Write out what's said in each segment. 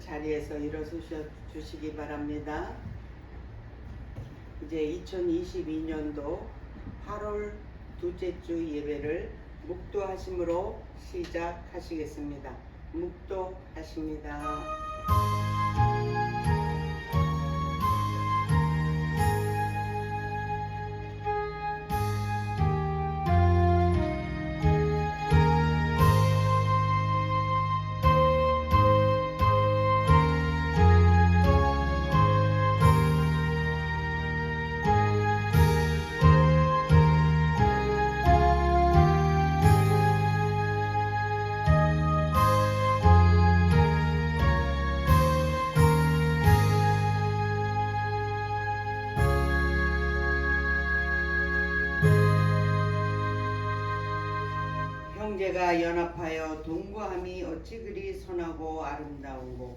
자리에서 일어서 주시기 바랍니다. 이제 2022년도 8월 둘째 주 예배를 묵도하심으로 시작하시겠습니다. 묵도하십니다. 형제가 연합하여 동거함이 어찌 그리 선하고 아름다운고,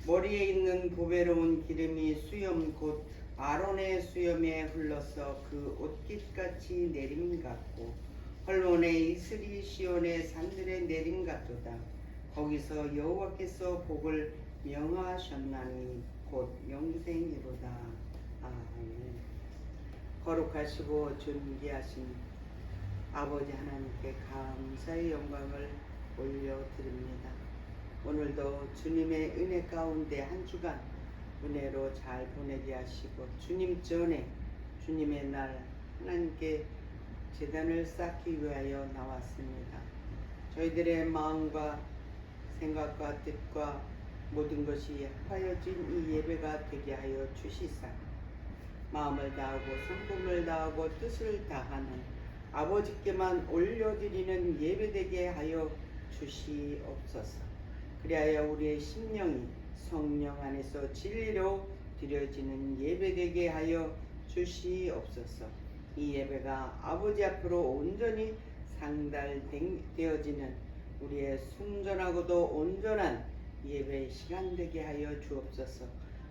머리에 있는 보배로운 기름이 수염 곧 아론의 수염에 흘러서 그 옷깃같이 내림 같고, 헐몬의 이슬이 시온의 산들에 내림 같도다. 거기서 여호와께서 복을 명하셨나니 곧 영생이로다. 아멘. 거룩하시고 존귀하신 아버지 하나님께 감사의 영광을 올려드립니다. 오늘도 주님의 은혜 가운데 한 주간 은혜로 잘 보내게 하시고, 주님 전에 주님의 날 하나님께 제단을 쌓기 위하여 나왔습니다. 저희들의 마음과 생각과 뜻과 모든 것이 합하여진 이 예배가 되게 하여 주시사, 마음을 다하고 성품을 다하고 뜻을 다하는 아버지께만 올려드리는 예배되게 하여 주시옵소서. 그리하여 우리의 심령이 성령 안에서 진리로 드려지는 예배되게 하여 주시옵소서. 이 예배가 아버지 앞으로 온전히 상달되어지는 우리의 순전하고도 온전한 예배 시간 되게 하여 주옵소서.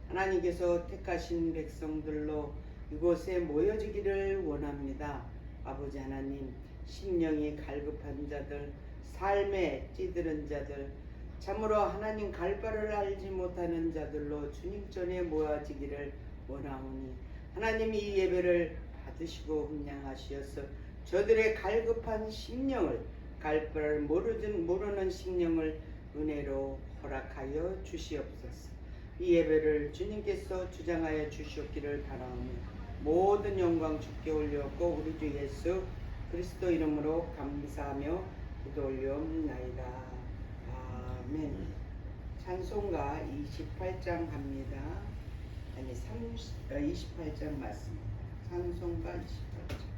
하나님께서 택하신 백성들로 이곳에 모여지기를 원합니다. 아버지 하나님, 심령이 갈급한 자들, 삶에 찌드는 자들, 참으로 하나님 갈 바를 알지 못하는 자들로 주님 전에 모아지기를 원하오니, 하나님 이 예배를 받으시고 흠양하시어서 저들의 갈급한 심령을, 갈 바를 모르는 심령을 은혜로 허락하여 주시옵소서. 이 예배를 주님께서 주장하여 주시옵기를 바라오니 모든 영광 주께 올렸고, 우리 주 예수 그리스도 이름으로 감사하며 기도 올려옵나이다. 아멘. 찬송가 28장 갑니다. 아니 28장 말씀. 찬송가 28장.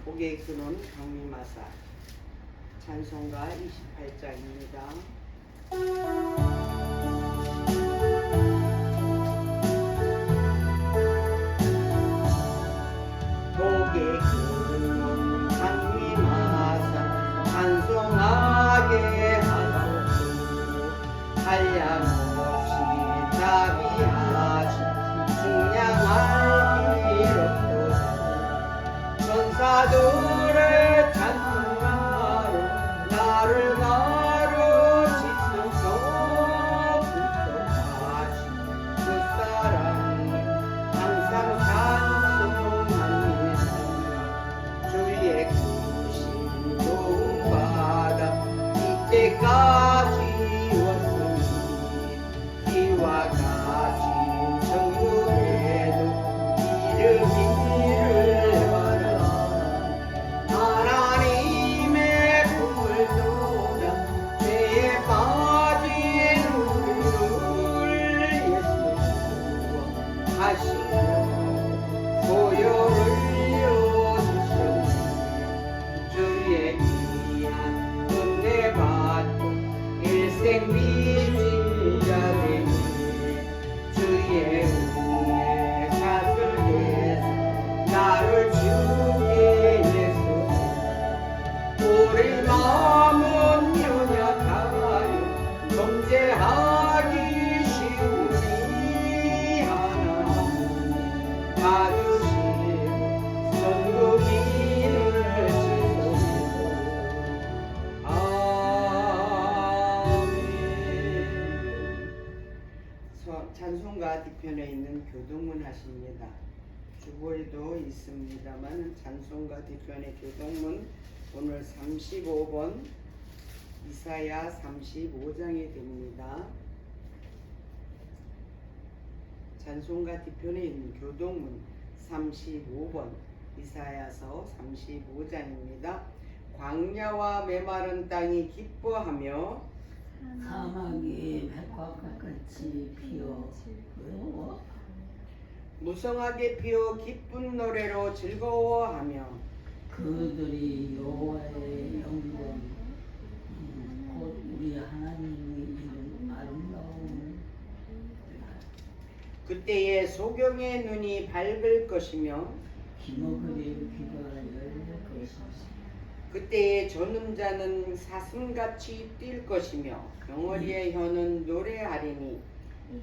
고개 그는 강미마사. 찬송가 28장입니다. 고개 그는 강미마사 찬송하게 하옵소서. 한량없이 자비하신 중량할 길 없도다. 천사들의 찬송하로 나를 가르치소서. 부족하신 그 사랑을 항상 찬송합니다. 주의 크신 도움받아 이때까지 왔으니, 이와 같이 천국에도 이르기를 하나님의 품을 떠나 죄에 빠진 우리를 예수 하시며 보혈을 흘려주셨네. 주의 귀한 은혜 받고 일생 믿은 자들이 주의 은혜 사슬에서 나를 주게 해소서. 우리 마음은 연약하여 범죄하기 쉬우니, 하나님 찬송가 뒤편에 있는 교동문 하십니다. 주보에도 있습니다만 찬송가 뒤편의 교동문 오늘 35번 이사야 35장이 됩니다. 찬송가 뒤편에 있는 교동문 35번 이사야서 35장입니다. 광야와 메마른 땅이 기뻐하며 사막이 백합과 같이 피어 무성하게 피어 기쁜 노래로 즐거워하며 그들이 여호와의 영광 곧 우리 하나님의 이름 아름다움 그때에 소경의 눈이 밝을 것이며 기먹으리 귀가 열릴 것이다. 그때에 조는 자는 사슴같이 뛸 것이며 병어리의 혀는 노래하리니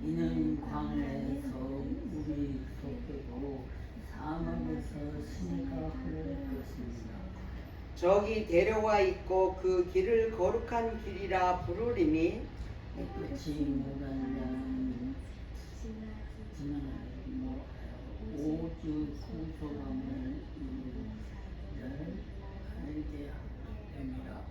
이는 광야에서 물이 솟겠고 사막에서 승가 흐를 것입니다. 저기 데려와 있고 그 길을 거룩한 길이라 부르리니 끝이 못한 자는 지나가고 오직 구속함을 알게 됩니다.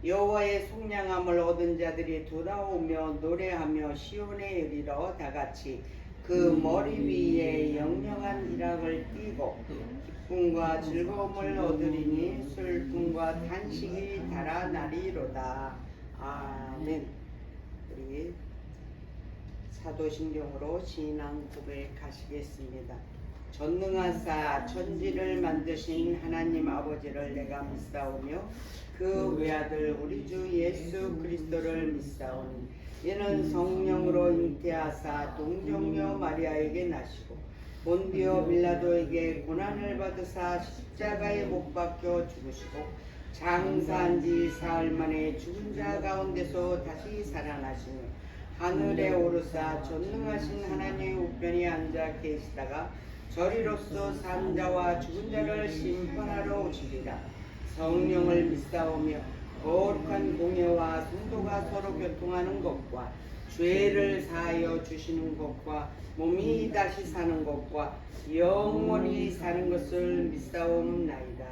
여호와의 속량함을 얻은 자들이 돌아오며 노래하며 시온에 이르러 다같이 그 머리 위에 영영한 희락을 띠고 기쁨과 즐거움을 얻으리니 슬픔과 탄식이 달아나리로다. 아멘. 우리 사도신경으로 신앙 고백하시겠습니다. 전능하사 천지를 만드신 하나님 아버지를 내가 믿사오며 그 외아들 우리 주 예수 그리스도를 믿사오니 이는 성령으로 잉태하사 동정녀 마리아에게 나시고 본디오 빌라도에게 고난을 받으사 십자가에 못 박혀 죽으시고 장사한 지 사흘 만에 죽은 자 가운데서 다시 살아나시며 하늘에 오르사 전능하신 하나님의 우편에 앉아 계시다가 저리로서 산 자와 죽은 자를 심판하러 오시리라. 성령을 믿사오며 거룩한 공예와 성도가 서로 교통하는 것과 죄를 사하여 주시는 것과 몸이 다시 사는 것과 영원히 사는 것을 믿사옵나이다.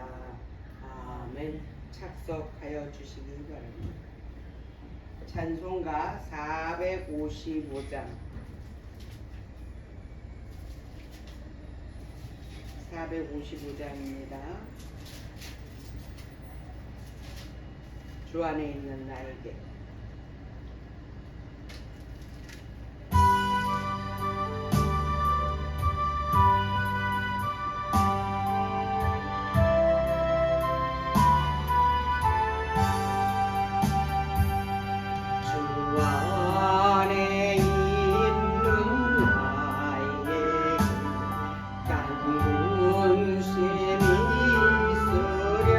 아멘. 착석하여 주시기 바랍니다. 찬송가 455장 455장입니다. 주 안에 있는 나에게 주 안에 있는 나에게 당분심이 있으려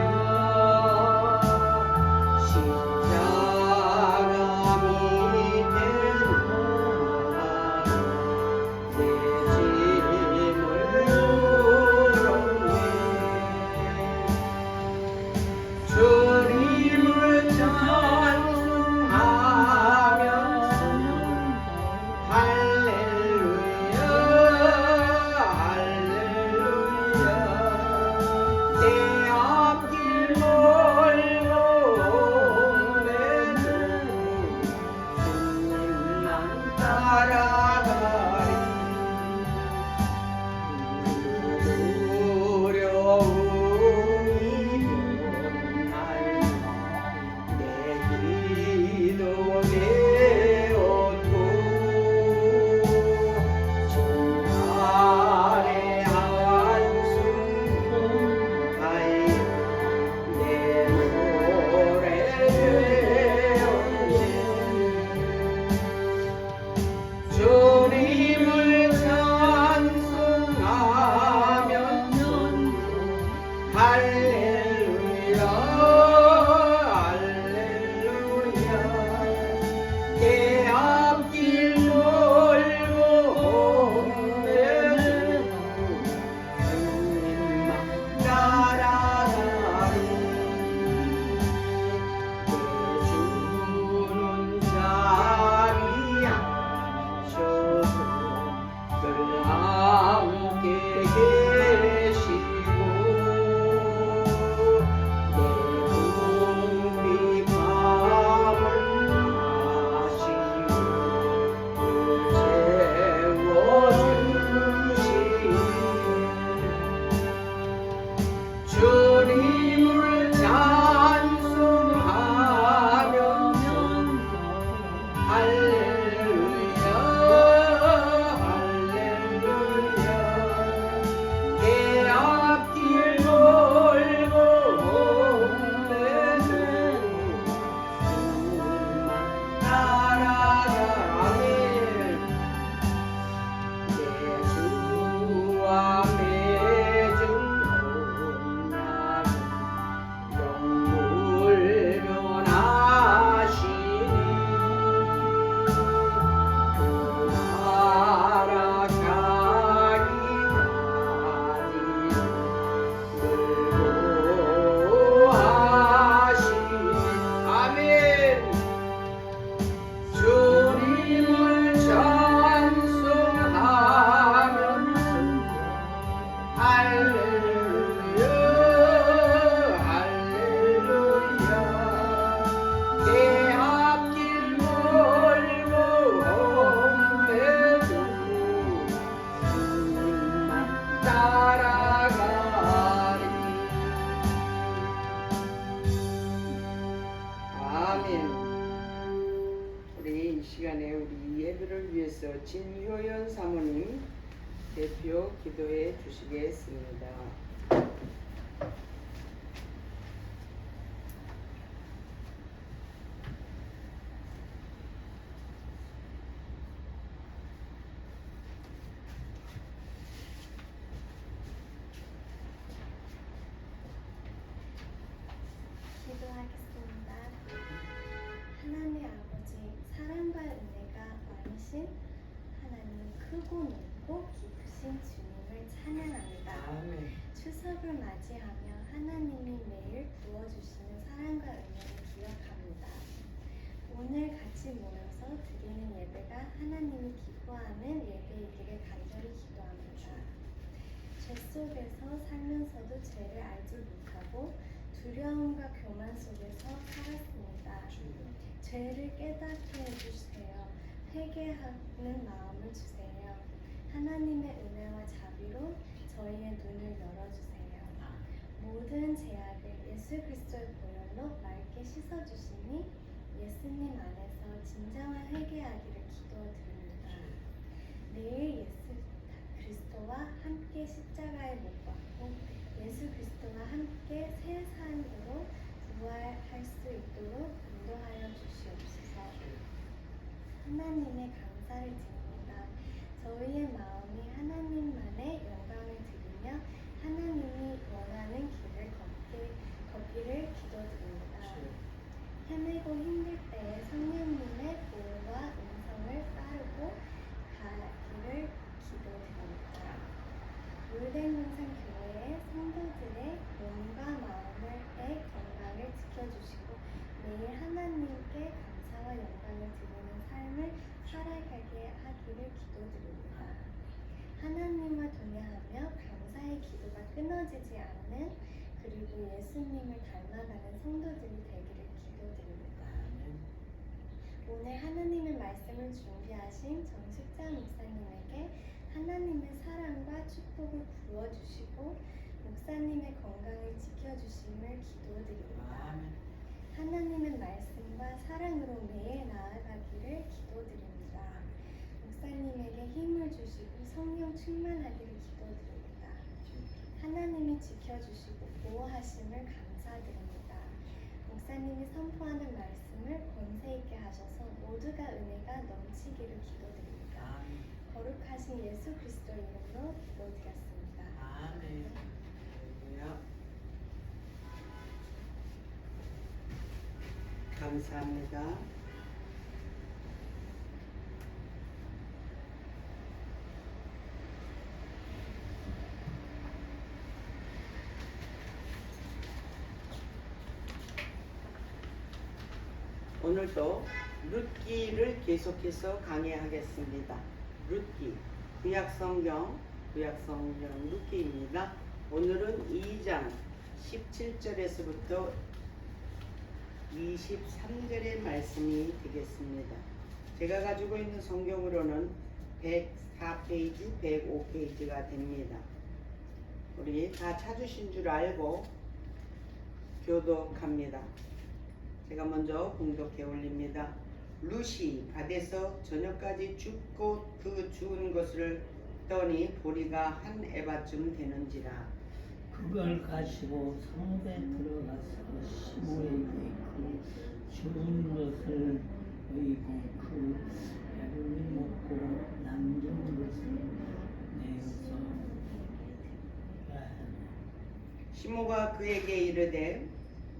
십자가 살아가리. 아멘. 우리 이 시간에 우리 예배를 위해서 진효연 사모님 대표 기도해 주시겠습니다. 기도하겠습니다. 하나님 아버지, 사랑과 은혜가 많으신 하나님, 크고 높고 깊으신 주님을 찬양합니다. 아멘. 추석을 맞이하며 하나님이 매일 부어주시는 사랑과 은혜를 기억합니다. 오늘 같이 모여서 드리는 예배가 하나님이 기뻐하는 예배이기를 간절히 기도합니다. 죄 속에서 살면서도 죄를 알지 못하고 두려움과 교만 속에서 살았습니다. 죄를 깨닫게 해주세요. 회개하는 마음을 주세요. 하나님의 은혜와 자비로 저희의 눈을 열어주세요. 모든 죄악을 예수 그리스도의 보혈로 맑게 씻어주시니 예수님 안에서 진정한 회개하기를 기도드립니다. 내일 예수 그리스도와 함께 십자가에 못 박고 예수 그리스도와 함께 새 삶으로 부활할 수 있도록 인도하여 주시옵소서. 하나님의 감사를 드립니다. 저희의 마음이 하나님만의 영광을 드리며 하나님이 원하는 길을 걷기를 기도드립니다. 헤매고 힘들 때에 성령님의 보호와 음성을 따르고 가기를 기도드립니다. 물대문산 교회의 성도들의 몸과 마음의 건강을 지켜주시고 매일 하나님께 감사와 영광을 드리는 삶을 살아가게 하기를 기도드립니다. 하나님과 동행하며 감사의 기도가 끊어지지 않는 그리고 예수님을 닮아가는 성도들이 되기를 기도드립니다. 오늘 하나님의 말씀을 준비하신 정식자 목사님에게 하나님의 사랑과 축복을 부어주시고 목사님의 건강을 지켜주심을 기도드립니다. 하나님의 말씀과 사랑으로 매일 나아가기를 기도드립니다. 목사님에게 힘을 주시고 성령 충만하기를 기도드립니다. 하나님이 지켜주시고 보호하심을 감사드립니다. 목사님이 선포하는 말씀을 권세 있게 하셔서 모두가 은혜가 넘치기를 기도드립니다. 거룩하신 예수 그리스도의 이름으로 기도드렸습니다. 아멘. 할렐루야. 감사합니다. 오늘도 룻기를 계속해서 강의하겠습니다. 룻기, 구약성경 룻기입니다. 오늘은 2장 17절에서부터 23절의 말씀이 되겠습니다. 제가 가지고 있는 성경으로는 104페이지, 105페이지가 됩니다. 우리 다 찾으신 줄 알고 교독합니다. 제가 먼저 공독해 올립니다. 룻이 갓에서 저녁까지 죽고 그 죽은 것을 떠니 보리가 한 에바쯤 되는지라. 그걸 가지고 성에 들어가서 시므에게 그 죽은 것을 보이고 그 배를 먹고 남은 것을 내어서 시므가 그에게 이르되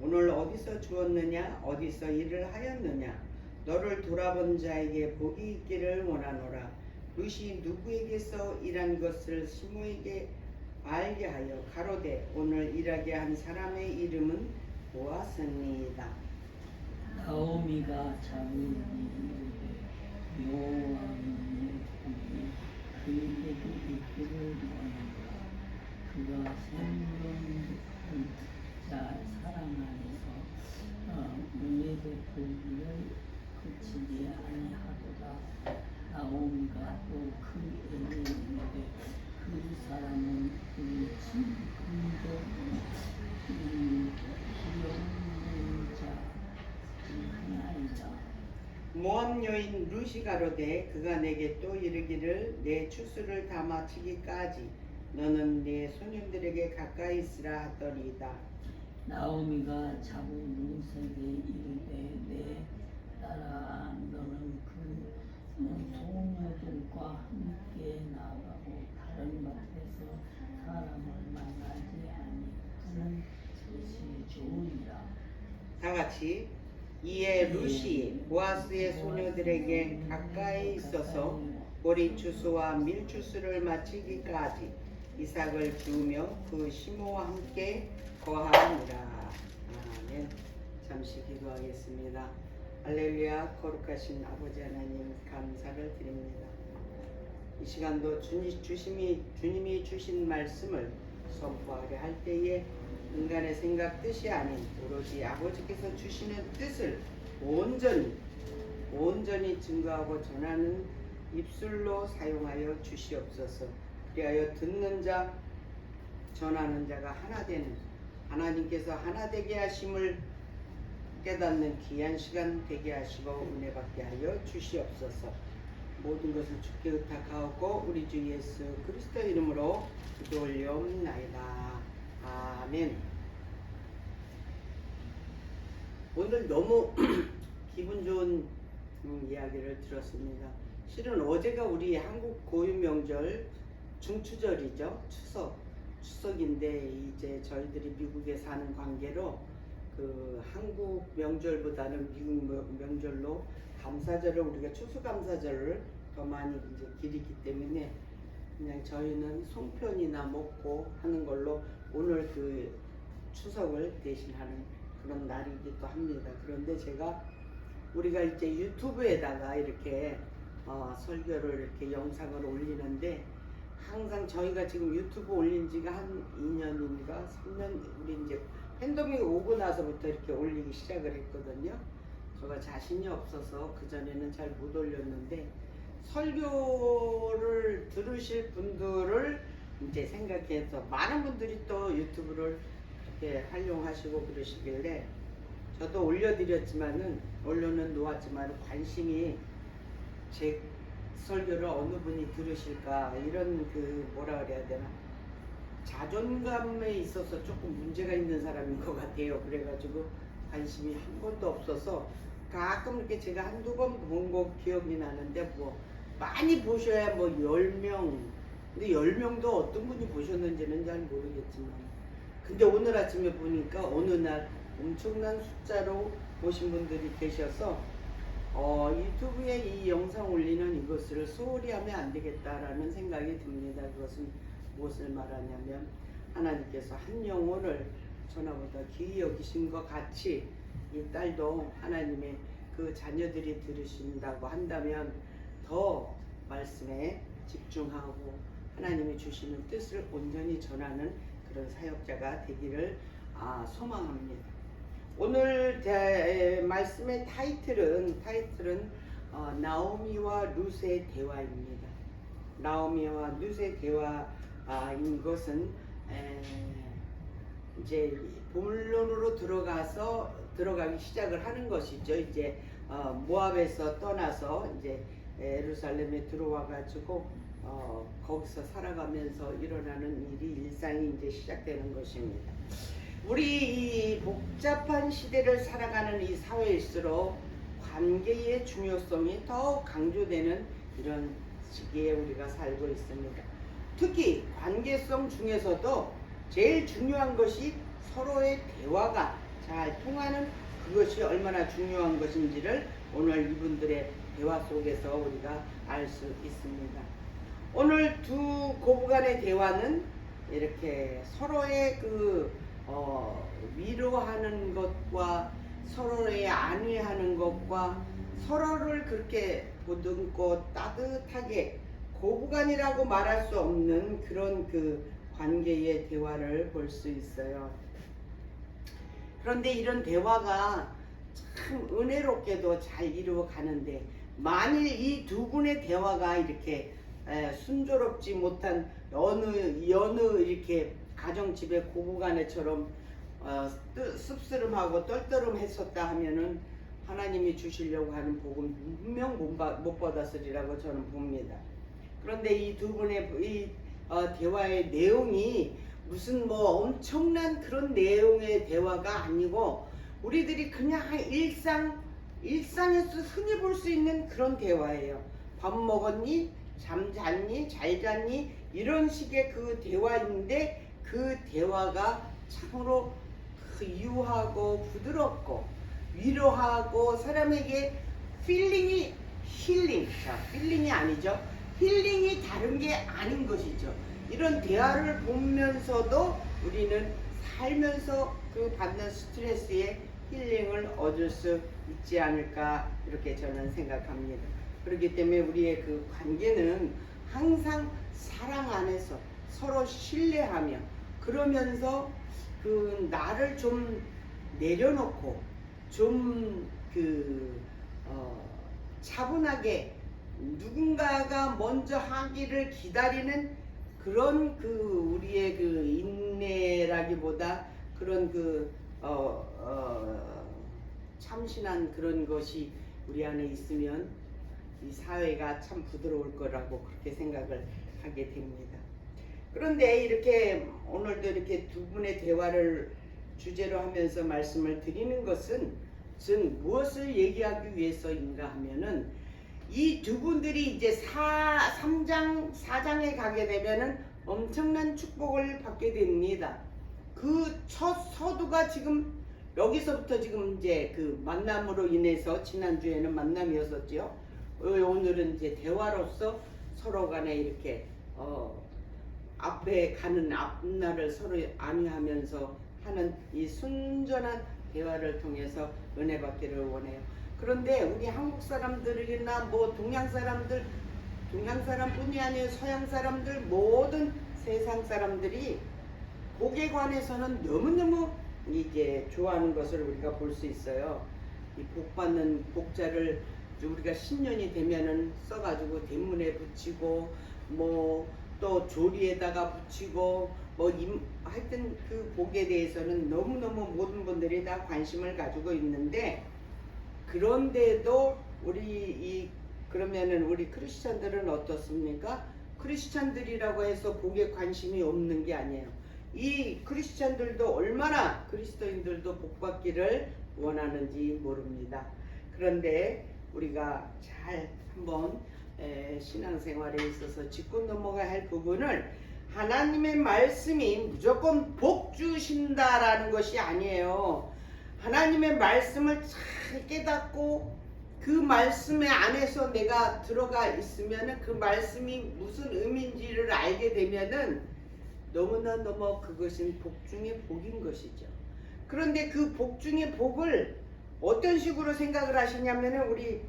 오늘 어디서 주었느냐 어디서 일을 하였느냐 너를 돌아본 자에게 복이 있기를 원하노라. 룻이 누구에게서 일한 것을 시므에게 알게 하여 가로되 오늘 일하게 한 사람의 이름은 보아스니이다. 나오미가 자기에게 이르되 여호와의 복이 그에게도 있기를 원하노라. 그가 생명을 자 사랑 안에서 은혜 베풀기를 그치지 아니하도다. 나오미가 또 그 애에게 이르되 그 사람은 여인 루시 가로되 그가 내게 또 이르기를 내 추수를 다 마치기까지 너는 내 소년들에게 가까이 있으라 하더니이다. 나오미가 자국 룻에게 이르되 내 딸아 너는 그 소녀들과 함께 나가고 다른 밭에서 사람을 만나지 아니하는 것이 좋으리라. 다 같이 이에 루시 보아스의 소녀들에게 가까이 있어서 보리 추수와 밀 추수를 마치기까지 이삭을 키우며 그 시모와 함께 거하니라. 아멘. 잠시 기도하겠습니다. 할렐루야. 거룩하신 아버지 하나님 감사를 드립니다. 이 시간도 주님이 주신 말씀을 선포하려 할 때에 인간의 생각 뜻이 아닌 오로지 아버지께서 주시는 뜻을 온전히 증거하고 전하는 입술로 사용하여 주시옵소서. 그리하여 듣는 자 전하는 자가 하나 되는 하나님께서 하나 되게 하심을 깨닫는 귀한 시간 되게 하시고 은혜 받게 하여 주시옵소서. 모든 것을 주께 의탁하옵고 우리 주 예수 그리스도 이름으로 기도 올려옵나이다. 아멘. 오늘 너무 기분 좋은 이야기를 들었습니다. 실은 어제가 우리 한국 고유 명절 중추절이죠. 추석인데 이제 저희들이 미국에 사는 관계로 그 한국 명절보다는 미국 명절로 감사절을 우리가 추수감사절을 더 많이 이제 기리기 때문에 그냥 저희는 송편이나 먹고 하는 걸로 오늘 그 추석을 대신하는 그런 날이기도 합니다. 그런데 제가 우리가 이제 유튜브에다가 이렇게 설교를 이렇게 영상을 올리는데 항상 저희가 지금 유튜브 올린 지가 한 2년인가 3년 우리 이제 팬데믹이 오고 나서부터 이렇게 올리기 시작을 했거든요. 제가 자신이 없어서 그전에는 잘 못 올렸는데 설교를 들으실 분들을 이제 생각해서 많은 분들이 또 유튜브를 이렇게 활용하시고 그러시길래 저도 올려드렸지만은 올려는 놓았지만 관심이 제 설교를 어느 분이 들으실까 이런 그 뭐라 그래야 되나 자존감에 있어서 조금 문제가 있는 사람인 것 같아요. 그래가지고 관심이 한 번도 없어서 가끔 이렇게 제가 한두 번 본 거 기억이 나는데 뭐 많이 보셔야 뭐 10명 근데 10명도 어떤 분이 보셨는지는 잘 모르겠지만 근데 오늘 아침에 보니까 어느 날 엄청난 숫자로 보신 분들이 계셔서 유튜브에 이 영상 올리는 이것을 소홀히 하면 안 되겠다라는 생각이 듭니다. 그것은 무엇을 말하냐면 하나님께서 한 영혼을 전화보다 귀히 여기신 것 같이 이 딸도 하나님의 그 자녀들이 들으신다고 한다면 더 말씀에 집중하고 하나님이 주시는 뜻을 온전히 전하는 그런 사역자가 되기를 소망합니다. 오늘 말씀의 타이틀은 나오미와 룻의 대화입니다. 나오미와 룻의 대화인 것은 이제 본론으로 들어가기 시작을 하는 것이죠. 이제 모압에서 떠나서 이제 예루살렘에 들어와 가지고 거기서 살아가면서 일어나는 일상이 이제 시작되는 것입니다. 우리 이 복잡한 시대를 살아가는 이 사회일수록 관계의 중요성이 더 강조되는 이런 시기에 우리가 살고 있습니다. 특히 관계성 중에서도 제일 중요한 것이 서로의 대화가 잘 통하는 그것이 얼마나 중요한 것인지를 오늘 이분들의 대화 속에서 우리가 알 수 있습니다. 오늘 두 고부간의 대화는 이렇게 서로의 위로하는 것과 서로의 안위하는 것과 서로를 그렇게 보듬고 따뜻하게 고부간이라고 말할 수 없는 그런 그 관계의 대화를 볼 수 있어요. 그런데 이런 대화가 참 은혜롭게도 잘 이루어가는데 만일 이 두 분의 대화가 이렇게 순조롭지 못한 어느 이렇게 가정집의 고부간에처럼 씁쓸음하고 떨떠름했었다 하면은 하나님이 주시려고 하는 복은 분명 못 받았으리라고 저는 봅니다. 그런데 이 두 분의 대화의 내용이 무슨 뭐 엄청난 그런 내용의 대화가 아니고 우리들이 그냥 일상에서 흔히 볼 수 있는 그런 대화예요. 밥 먹었니? 잠 잤니? 잘 잤니? 이런 식의 그 대화인데 그 대화가 참으로 유하고 부드럽고 위로하고 사람에게 필링이 아니죠. 힐링이 다른 게 아닌 것이죠. 이런 대화를 보면서도 우리는 살면서 그 받는 스트레스에 힐링을 얻을 수 있지 않을까 이렇게 저는 생각합니다. 그렇기 때문에 우리의 그 관계는 항상 사랑 안에서 서로 신뢰하며 그러면서 그 나를 좀 내려놓고 좀 차분하게 누군가가 먼저 하기를 기다리는 그런 우리의 인내라기보다 그런 참신한 그런 것이 우리 안에 있으면 이 사회가 참 부드러울 거라고 그렇게 생각을 하게 됩니다. 그런데 이렇게 오늘도 이렇게 두 분의 대화를 주제로 하면서 말씀을 드리는 것은 즉 무엇을 얘기하기 위해서인가 하면은 이 두 분들이 이제 3장 4장에 가게 되면은 엄청난 축복을 받게 됩니다. 그 첫 서두가 지금 여기서부터 지금 이제 그 만남으로 인해서 지난주에는 만남이었었죠. 오늘은 이제 대화로서 서로 간에 이렇게 앞에 가는 앞날을 서로 안위하면서 하는 이 순전한 대화를 통해서 은혜 받기를 원해요. 그런데 우리 한국 사람들이나 뭐 동양 사람뿐이 아니에요. 서양 사람들 모든 세상 사람들이 복에 관해서는 너무너무 이제 좋아하는 것을 우리가 볼 수 있어요. 이 복 받는 복자를 우리가 신년이 되면은 써가지고 대문에 붙이고 뭐 또 조리에다가 붙이고 뭐 하여튼 그 복에 대해서는 너무너무 모든 분들이 다 관심을 가지고 있는데 그런데도 그러면은 우리 크리스찬들은 어떻습니까? 크리스찬들이라고 해서 복에 관심이 없는 게 아니에요. 이 크리스찬들도 얼마나 그리스도인들도 복 받기를 원하는지 모릅니다. 그런데 우리가 잘 한번 신앙생활에 있어서 짚고 넘어가야 할 부분을 하나님의 말씀이 무조건 복 주신다라는 것이 아니에요. 하나님의 말씀을 잘 깨닫고 그 말씀의 안에서 내가 들어가 있으면은 그 말씀이 무슨 의미인지를 알게 되면은 너무나 그것은 복 중의 복인 것이죠. 그런데 그 복 중의 복을 어떤 식으로 생각을 하시냐면은 우리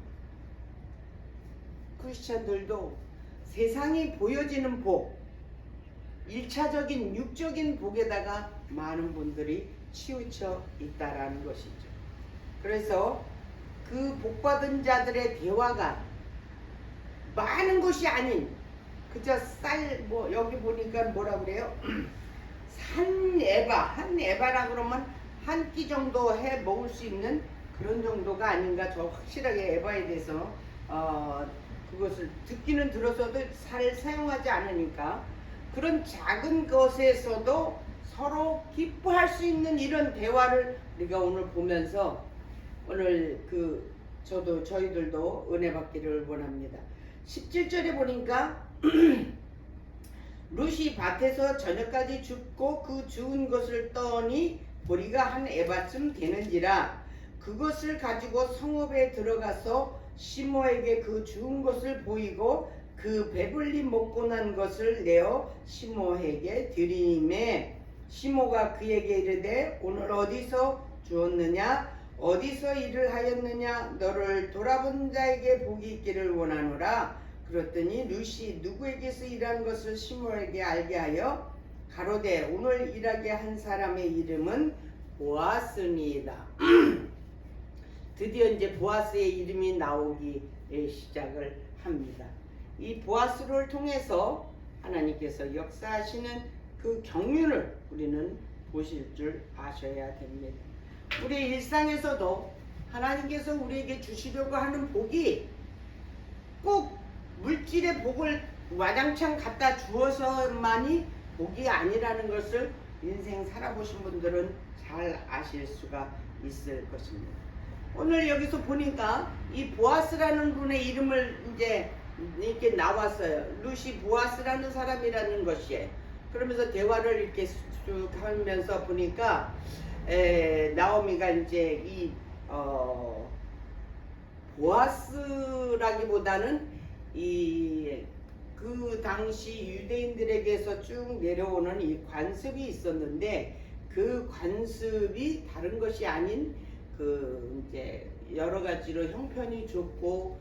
크리스찬들도 세상이 보여지는 복, 1차적인 육적인 복에다가 많은 분들이 치우쳐 있다라는 것이죠. 그래서 그 복받은 자들의 대화가 많은 것이 아닌 그저 여기 보니까 뭐라 그래요? 한 에바라 그러면 한 끼 정도 해 먹을 수 있는 그런 정도가 아닌가. 저 확실하게 에바에 대해서 그것을 듣기는 들어서도 잘 사용하지 않으니까 그런 작은 것에서도 서로 기뻐할 수 있는 이런 대화를 우리가 오늘 보면서 오늘 저희들도 은혜 받기를 원합니다. 17절에 보니까 룻이 밭에서 저녁까지 줍고 그 주운 것을 떠니 보리가 한 에바쯤 되는지라 그것을 가지고 성읍에 들어가서 시모에게 그 주운 것을 보이고 그 배불리 먹고 난 것을 내어 시모에게 드리매 시모가 그에게 이르되 오늘 어디서 주었느냐 어디서 일을 하였느냐 너를 돌아본 자에게 복이 있기를 원하노라. 그랬더니 룻이 누구에게서 일한 것을 시모에게 알게 하여 가로되 오늘 일하게 한 사람의 이름은 보아스니이다. 드디어 이제 보아스의 이름이 나오기 시작을 합니다. 이 보아스를 통해서 하나님께서 역사하시는 그 경륜을 우리는 보실 줄 아셔야 됩니다. 우리 일상에서도 하나님께서 우리에게 주시려고 하는 복이 꼭 물질의 복을 와장창 갖다 주어서만이 복이 아니라는 것을 인생 살아보신 분들은 잘 아실 수가 있을 것입니다. 오늘 여기서 보니까 이 보아스라는 분의 이름을 이제 이렇게 나왔어요. 루시 보아스라는 사람이라는 것이에요. 그러면서 대화를 이렇게 쭉 하면서 보니까 나오미가 이제 이 보아스라기보다는 그 당시 유대인들에게서 쭉 내려오는 이 관습이 있었는데 그 관습이 다른 것이 아닌 그 이제 여러 가지로 형편이 좋고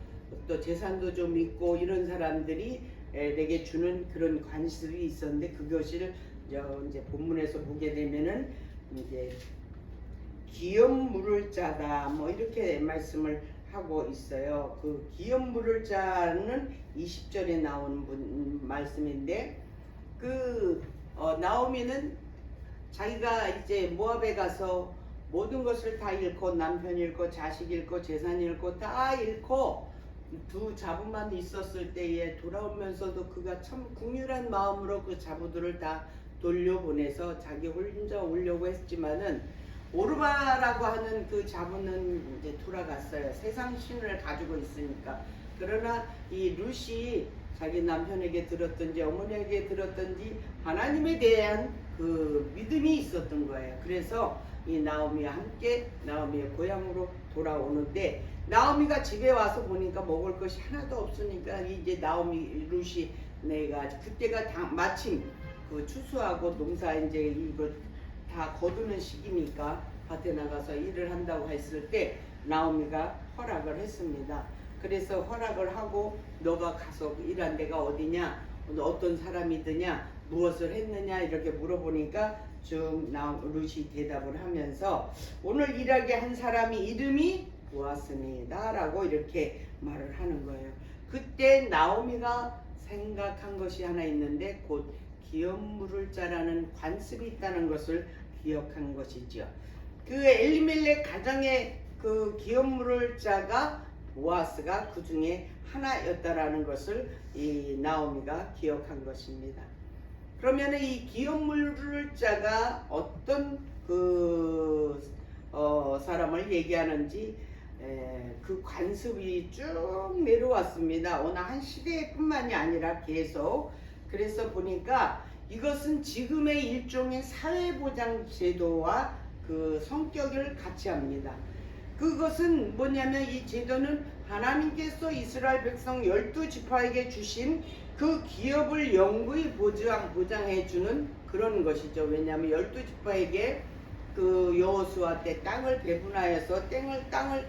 또 재산도 좀 있고 이런 사람들이 내게 주는 그런 관습이 있었는데 그것을 이제 본문에서 보게 되면은 이제 기업 물을 자다 뭐 이렇게 말씀을 하고 있어요. 그 기업 물을 자는 20절에 나온 말씀인데 나오미는 자기가 이제 모압에 가서 모든 것을 다 잃고 남편 잃고 자식 잃고 재산 잃고 다 잃고 두 자부만 있었을 때에 돌아오면서도 그가 참 긍휼한 마음으로 그 자부들을 다 돌려보내서 자기 혼자 오려고 했지만은 오르바라고 하는 그 자부는 이제 돌아갔어요. 세상 신을 가지고 있으니까. 그러나 이 룻이 자기 남편에게 들었든지 어머니에게 들었든지 하나님에 대한 그 믿음이 있었던 거예요. 그래서 이 나오미와 함께 나오미의 고향으로 돌아오는데 나오미가 집에 와서 보니까 먹을 것이 하나도 없으니까 이제 나오미 룻이 내가 그때가 마침 그 추수하고 농사 이제 이거 다 거두는 시기니까 밭에 나가서 일을 한다고 했을 때 나오미가 허락을 했습니다. 그래서 허락을 하고 너가 가서 일한 데가 어디냐, 어떤 사람이더냐, 무엇을 했느냐 이렇게 물어보니까 쭉 룻이 대답을 하면서 오늘 일하게 한 사람이 이름이 보았습니다 라고 이렇게 말을 하는 거예요. 그때 나오미가 생각한 것이 하나 있는데 곧 기업 물을 자라는 관습이 있다는 것을 기억한 것이죠. 그 엘리멜렉 가정의 그 기업 물을 자가 보아스가 그 중에 하나였다라는 것을 이 나오미가 기억한 것입니다. 그러면 이 기업 물을 자가 어떤 사람을 얘기하는지 그 관습이 쭉 내려왔습니다. 어느 한 시대뿐만이 아니라 계속. 그래서 보니까 이것은 지금의 일종의 사회보장제도와 그 성격을 같이 합니다. 그것은 뭐냐면 이 제도는 하나님께서 이스라엘 백성 12지파에게 주신 그 기업을 영구히 보장해주는 그런 것이죠. 왜냐하면 12지파에게 그 여호수아 때 땅을 배분하여서 땅을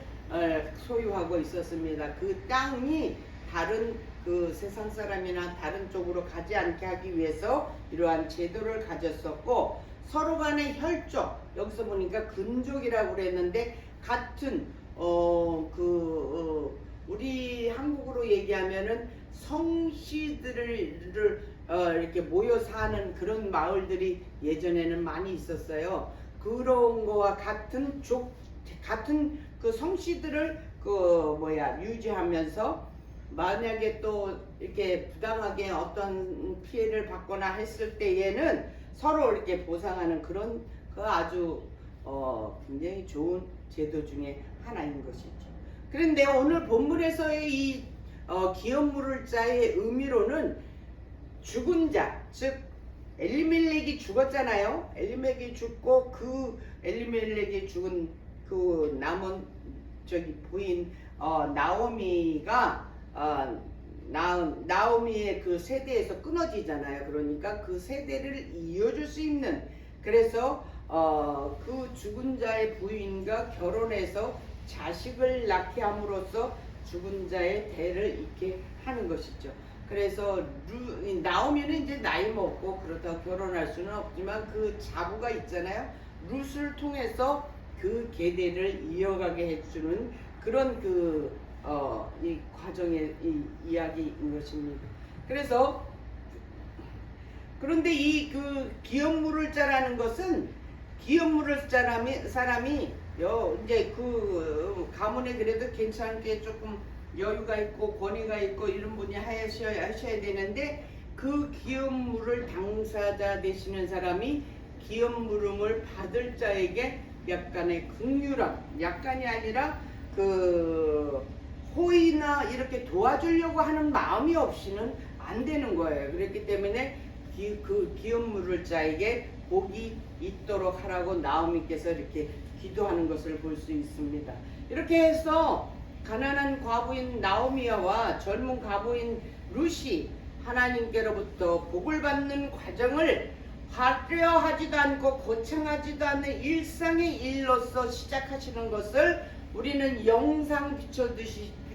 소유하고 있었습니다. 그 땅이 다른 그 세상 사람이나 다른 쪽으로 가지 않게 하기 위해서 이러한 제도를 가졌었고 서로 간의 혈족, 여기서 보니까 근족이라고 그랬는데 같은 우리 한국으로 얘기하면은 성씨들을 이렇게 모여 사는 그런 마을들이 예전에는 많이 있었어요. 그런 거와 같은 그 성씨들을 유지하면서 만약에 또 이렇게 부당하게 어떤 피해를 받거나 했을 때에는 서로 이렇게 보상하는 그런 아주 굉장히 좋은 제도 중에 하나인 것이죠. 그런데 오늘 본문에서의 이 기업 물을 자의 의미로는 죽은 자, 즉 엘리멜렉이 죽었잖아요. 엘리멜렉이 죽고 그 엘리멜렉이 죽은 그 남은 부인 나오미가 나오미의 그 세대에서 끊어지잖아요. 그러니까 그 세대를 이어줄 수 있는, 그래서 그 죽은 자의 부인과 결혼해서 자식을 낳게 함으로써 죽은 자의 대를 잇게 하는 것이죠. 그래서 나오미는 이제 나이 먹고 그렇다고 결혼할 수는 없지만 그 자부가 있잖아요. 룻을 통해서 그 계대를 이어가게 해주는 그런 이 과정의 이 이야기인 것입니다. 그래서 그런데 이 그 기업 물을 자라는 것은 기업 물을 사람이 이제 그 가문에 그래도 괜찮게 조금 여유가 있고 권위가 있고 이런 분이 하셔야 되는데 그 기업 물을 당사자 되시는 사람이 기업 물음을 받을 자에게 약간의 긍휼함, 약간이 아니라 그 호의나 이렇게 도와주려고 하는 마음이 없이는 안 되는 거예요. 그렇기 때문에 그 기업 물을 자에게 복이 있도록 하라고 나오미께서 이렇게 기도하는 것을 볼 수 있습니다. 이렇게 해서 가난한 과부인 나오미와 젊은 과부인 룻이 하나님께로부터 복을 받는 과정을 화려하지도 않고 거창하지도 않은 일상의 일로서 시작하시는 것을 우리는 영상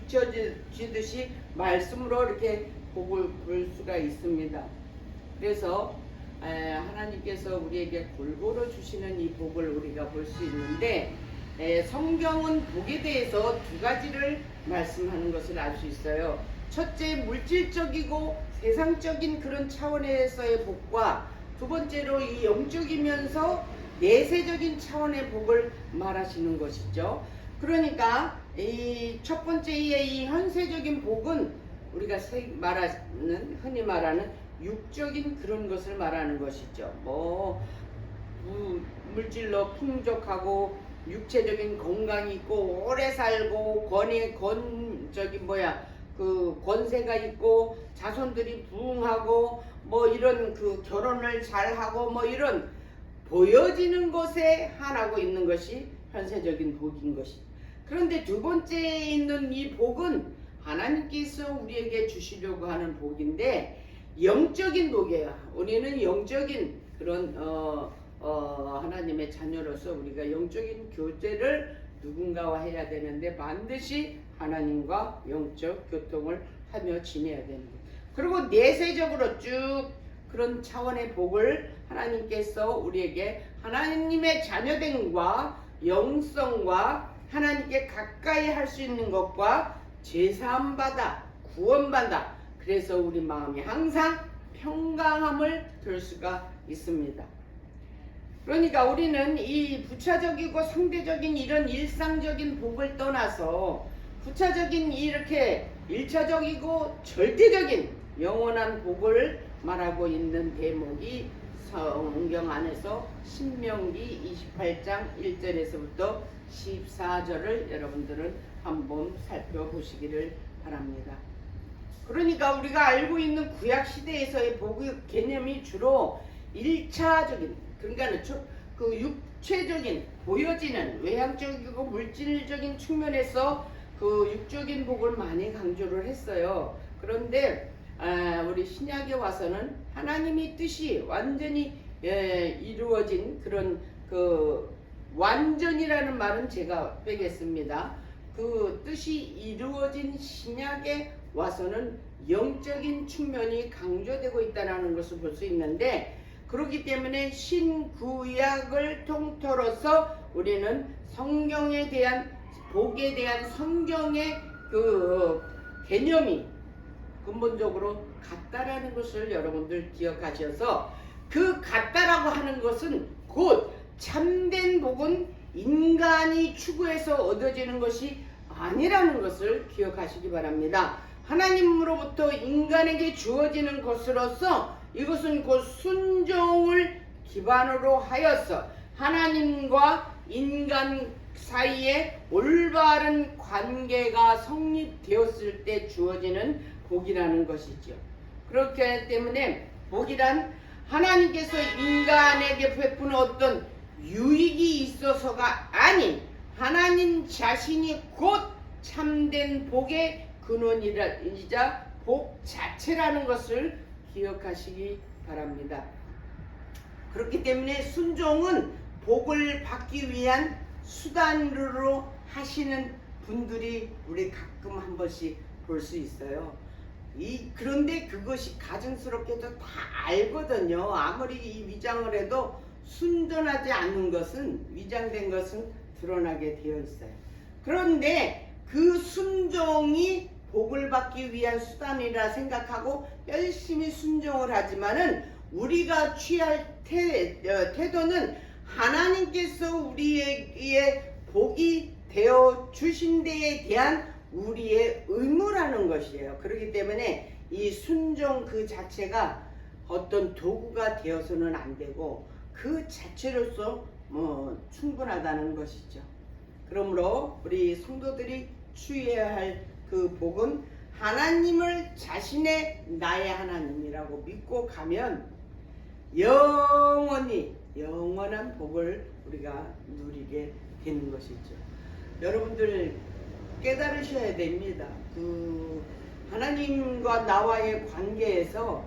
비춰지듯이 말씀으로 이렇게 복을 볼 수가 있습니다. 그래서 하나님께서 우리에게 골고루 주시는 이 복을 우리가 볼 수 있는데 성경은 복에 대해서 두 가지를 말씀하는 것을 알 수 있어요. 첫째, 물질적이고 세상적인 그런 차원에서의 복과 두 번째로 이 영적이면서 내세적인 차원의 복을 말하시는 것이죠. 그러니까 이 첫 번째의 이 현세적인 복은 우리가 흔히 말하는 육적인 그런 것을 말하는 것이죠. 물질로 풍족하고 육체적인 건강이 있고 오래 살고 권세가 있고 자손들이 부흥하고 이런 그 결혼을 잘하고 이런 보여지는 것에 한하고 있는 것이 현세적인 복인 것이. 그런데 두 번째에 있는 이 복은 하나님께서 우리에게 주시려고 하는 복인데 영적인 복이에요. 우리는 영적인 그런 하나님의 자녀로서 우리가 영적인 교제를 누군가와 해야 되는데 반드시 하나님과 영적 교통을 하며 지내야 되는 거예요. 그리고 내세적으로 쭉 그런 차원의 복을 하나님께서 우리에게 하나님의 자녀됨과 영성과 하나님께 가까이 할 수 있는 것과 제사함받아 구원받아 그래서 우리 마음이 항상 평강함을 들 수가 있습니다. 그러니까 우리는 이 부차적이고 상대적인 이런 일상적인 복을 떠나서 부차적인 이렇게 일차적이고 절대적인 영원한 복을 말하고 있는 대목이 성경 안에서 신명기 28장 1절에서부터 14절을 여러분들은 한번 살펴보시기를 바랍니다. 그러니까 우리가 알고 있는 구약 시대에서의 복의 개념이 주로 1차적인 그러니까 그 육체적인 보여지는 외향적이고 물질적인 측면에서 그 육적인 복을 많이 강조를 했어요. 그런데 우리 신약에 와서는 하나님의 뜻이 완전히 이루어진 그런 그 완전이라는 말은 제가 빼겠습니다. 그 뜻이 이루어진 신약에 와서는 영적인 측면이 강조되고 있다는 것을 볼 수 있는데 그렇기 때문에 신구약을 통틀어서 우리는 성경에 대한 복에 대한 성경의 그 개념이 근본적으로 같다라는 것을 여러분들 기억하셔서 그 같다라고 하는 것은 곧 참된 복은 인간이 추구해서 얻어지는 것이 아니라는 것을 기억하시기 바랍니다. 하나님으로부터 인간에게 주어지는 것으로서 이것은 곧 순종을 기반으로 하여서 하나님과 인간 사이에 올바른 관계가 성립되었을 때 주어지는 복이라는 것이죠. 그렇기 때문에 복이란 하나님께서 인간에게 베푸는 어떤 유익이 있어서가 아닌 하나님 자신이 곧 참된 복의 근원이자 복 자체라는 것을 기억하시기 바랍니다. 그렇기 때문에 순종은 복을 받기 위한 수단으로 하시는 분들이 우리 가끔 한 번씩 볼 수 있어요. 그런데 그것이 가증스럽게도 다 알거든요. 아무리 이 위장을 해도 순전하지 않는 것은 위장된 것은 드러나게 되어 있어요. 그런데 그 순종이 복을 받기 위한 수단이라 생각하고 열심히 순종을 하지만은 우리가 취할 태도는 하나님께서 우리에게 복이 되어 주신 데에 대한 우리의 의무라는 것이에요. 그렇기 때문에 이 순종 그 자체가 어떤 도구가 되어서는 안 되고 그 자체로서 충분하다는 것이죠. 그러므로 우리 성도들이 추구해야 할 그 복은 하나님을 자신의 나의 하나님이라고 믿고 가면 영원한 복을 우리가 누리게 되는 것이죠. 여러분들 깨달으셔야 됩니다. 그 하나님과 나와의 관계에서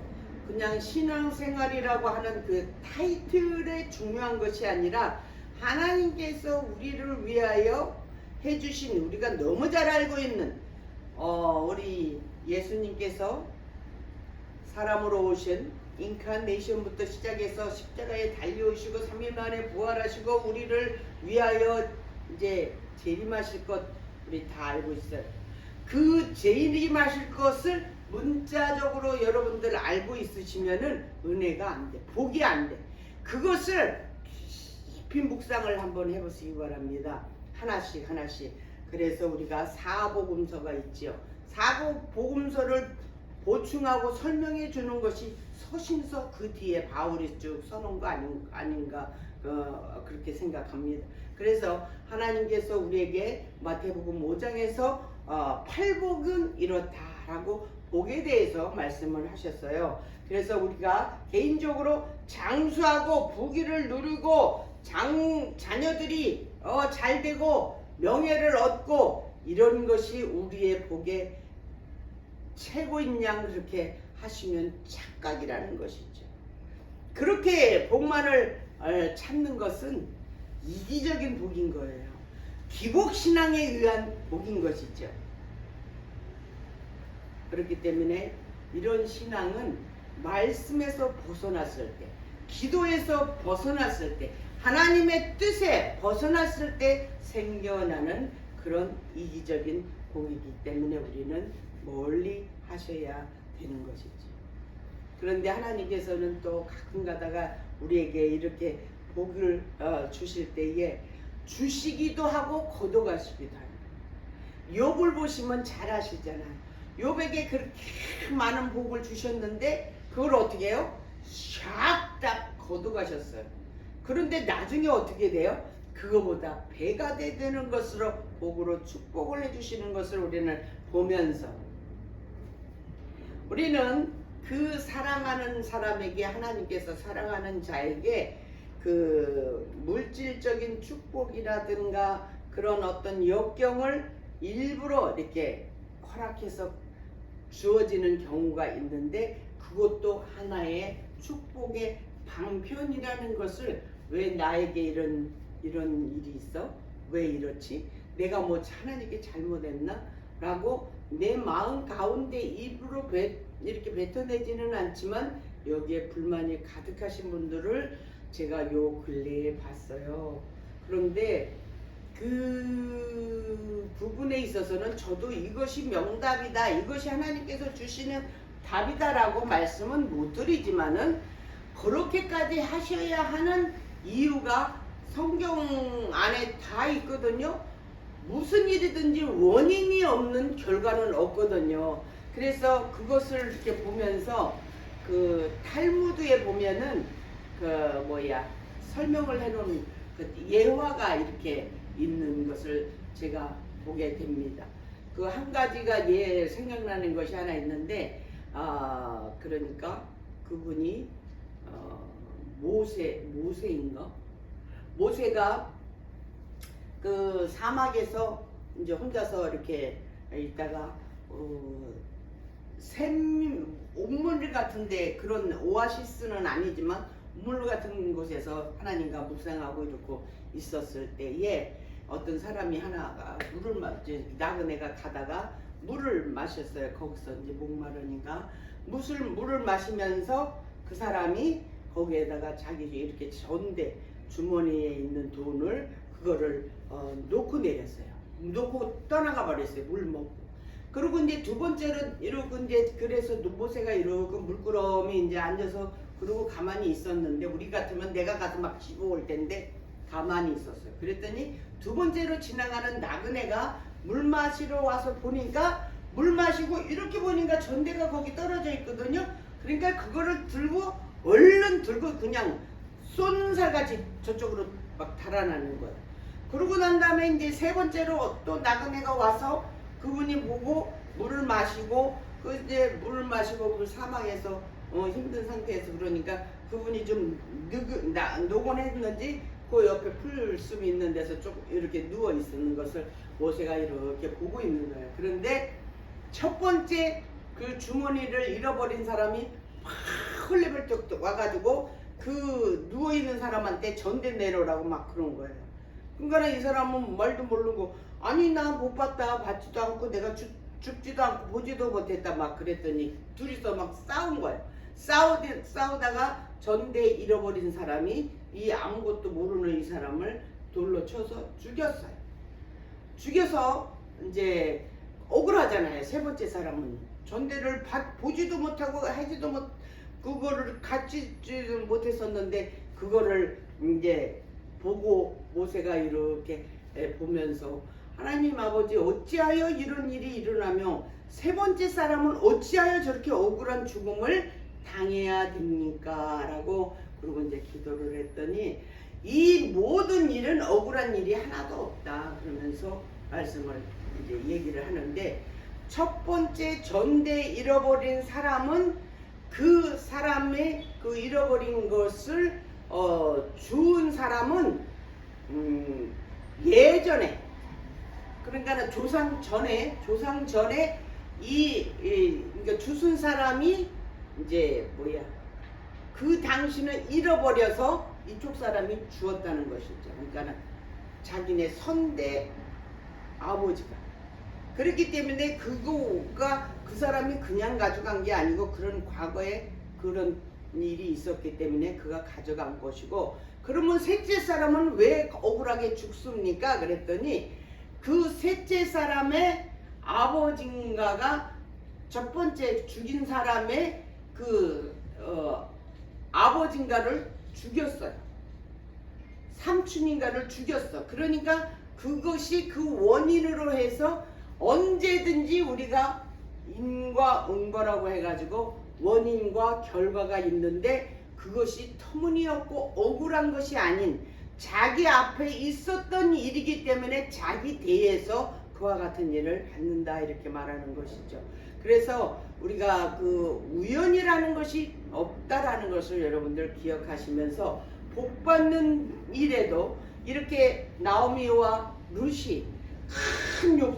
그냥 신앙생활이라고 하는 그 타이틀에 중요한 것이 아니라 하나님께서 우리를 위하여 해주신, 우리가 너무 잘 알고 있는 우리 예수님께서 사람으로 오신 인카네이션부터 시작해서 십자가에 달려오시고 3일 만에 부활하시고 우리를 위하여 이제 재림하실 것 우리 다 알고 있어요. 그 재림하실 것을 문자적으로 여러분들 알고 있으시면은 은혜가 안 돼, 복이 안 돼. 그것을 깊이 묵상을 한번 해보시기 바랍니다. 하나씩. 그래서 우리가 사복음서가 있지요. 사복음서를 보충하고 설명해 주는 것이 서신서, 그 뒤에 바울이 쭉 써놓은 거 아닌가 그렇게 생각합니다. 그래서 하나님께서 우리에게 마태복음 5장에서 팔복은 이렇다라고 복에 대해서 말씀을 하셨어요. 그래서 우리가 개인적으로 장수하고 부귀를 누리고 자녀들이 잘 되고 명예를 얻고 이런 것이 우리의 복의 최고인 양 그렇게 하시면 착각이라는 것이죠. 그렇게 복만을 찾는 것은 이기적인 복인 거예요. 기복신앙에 의한 복인 것이죠. 그렇기 때문에 이런 신앙은 말씀에서 벗어났을 때, 기도에서 벗어났을 때, 하나님의 뜻에 벗어났을 때 생겨나는 그런 이기적인 복이기 때문에 우리는 멀리 하셔야 되는 것이죠. 그런데 하나님께서는 또 가끔 가다가 우리에게 이렇게 복을 주실 때에 주시기도 하고 거둬가시기도 합니다. 욥을 보시면 잘 아시잖아요. 욥에게 그렇게 많은 복을 주셨는데 그걸 어떻게 해요? 샥 거둬가셨어요. 그런데 나중에 어떻게 돼요? 그거보다 배가 되는 것으로 복으로 축복을 해주시는 것을 우리는 보면서 우리는 그 사랑하는 사람에게, 하나님께서 사랑하는 자에게 그 물질적인 축복이라든가 그런 어떤 역경을 일부러 이렇게 허락해서 주어지는 경우가 있는데 그것도 하나의 축복의 방편이라는 것을, 왜 나에게 이런 일이 있어? 왜 이렇지? 내가 뭐 하나님께 잘못했나? 라고 내 마음 가운데 입으로 이렇게 뱉어내지는 않지만 여기에 불만이 가득하신 분들을 제가 요 근래에 봤어요. 그런데 그 부분에 있어서는 저도 이것이 명답이다, 이것이 하나님께서 주시는 답이다라고 말씀은 못 드리지만은 그렇게까지 하셔야 하는 이유가 성경 안에 다 있거든요. 무슨 일이든지 원인이 없는 결과는 없거든요. 그래서 그것을 이렇게 보면서 그 탈무드에 보면은 설명을 해놓은 그 예화가 이렇게 있는 것을 제가 보게 됩니다. 그 한 가지가 생각나는 것이 하나 있는데 그러니까 그분이 모세인가? 모세가 그 사막에서 이제 혼자서 이렇게 있다가 옥물 같은데, 그런 오아시스는 아니지만 옥물 같은 곳에서 하나님과 묵상하고 이러고 있었을 때에 어떤 사람이 하나가 나그네가 가다가 물을 마셨어요. 거기서 이제 목마르니까 물을 마시면서 그 사람이 거기에다가 자기 이렇게 전대 주머니에 있는 돈을 그거를 놓고 내렸어요. 놓고 떠나가 버렸어요. 물 먹고. 그리고 이제 두 번째는 이러고 이제 그래서 모세가 이러고 물끄러미 이제 앉아서 그러고 가만히 있었는데 우리 같으면 내가 가서 막 집어올 텐데 가만히 있었어요. 그랬더니 두 번째로 지나가는 나그네가 물 마시러 와서 보니까 물 마시고 이렇게 보니까 전대가 거기 떨어져 있거든요. 그러니까 그거를 들고 얼른 들고 그냥 쏜살같이 저쪽으로 막 달아나는 거예요. 그러고 난 다음에 이제 세 번째로 또 나그네가 와서 그분이 보고 물을 마시고 그 이제 물을 마시고 그 사망해서 힘든 상태에서 그러니까 그분이 좀 노곤했는지 그 옆에 풀숲 있는 데서 조금 이렇게 누워 있는 것을 모세가 이렇게 보고 있는 거예요. 그런데 첫 번째 그 주머니를 잃어버린 사람이 막 헐레벌떡 와가지고 그 누워 있는 사람한테 전대 내려라고 막 그런 거예요. 그러니까 이 사람은 말도 모르고 아니 나 못 봤다, 받지도 않고 내가 죽지도 않고 보지도 못했다 막 그랬더니 둘이서 막 싸운 거예요. 싸우다가 전대 잃어버린 사람이 이 아무것도 모르는 이 사람을 돌로 쳐서 죽였어요. 죽여서 이제 억울하잖아요. 세 번째 사람은 전대를 보지도 못하고 하지도 못 그거를 갖지도 못했었는데 그거를 이제 보고 모세가 이렇게 보면서 하나님 아버지 어찌하여 이런 일이 일어나며 세 번째 사람은 어찌하여 저렇게 억울한 죽음을 당해야 됩니까? 라고 그리고 이제 기도를 했더니 이 모든 일은 억울한 일이 하나도 없다 그러면서 말씀을 이제 얘기를 하는데 첫 번째 전대 잃어버린 사람은 그 사람의 그 잃어버린 것을 주운 사람은 예전에 그러니까 조상 전에 그러니까 주순 사람이 이제 그 당시는 잃어버려서 이쪽 사람이 주었다는 것이죠. 그러니까 자기네 선대 아버지가 그렇기 때문에 그거가 그 사람이 그냥 가져간 게 아니고 그런 과거에 그런 일이 있었기 때문에 그가 가져간 것이고 그러면 셋째 사람은 왜 억울하게 죽습니까? 그랬더니 그 셋째 사람의 아버지인가가 첫 번째 죽인 사람의 그 아버지인가를 죽였어요. 삼촌인가를 죽였어. 그러니까 그것이 그 원인으로 해서 언제든지 우리가 인과 응보라고 해가지고 원인과 결과가 있는데 그것이 터무니없고 억울한 것이 아닌 자기 앞에 있었던 일이기 때문에 자기 대에서 그와 같은 일을 받는다 이렇게 말하는 것이죠. 그래서 우리가 그 우연이라는 것이 없다라는 것을 여러분들 기억하시면서 복 받는 일에도 이렇게 나오미와 룻이 큰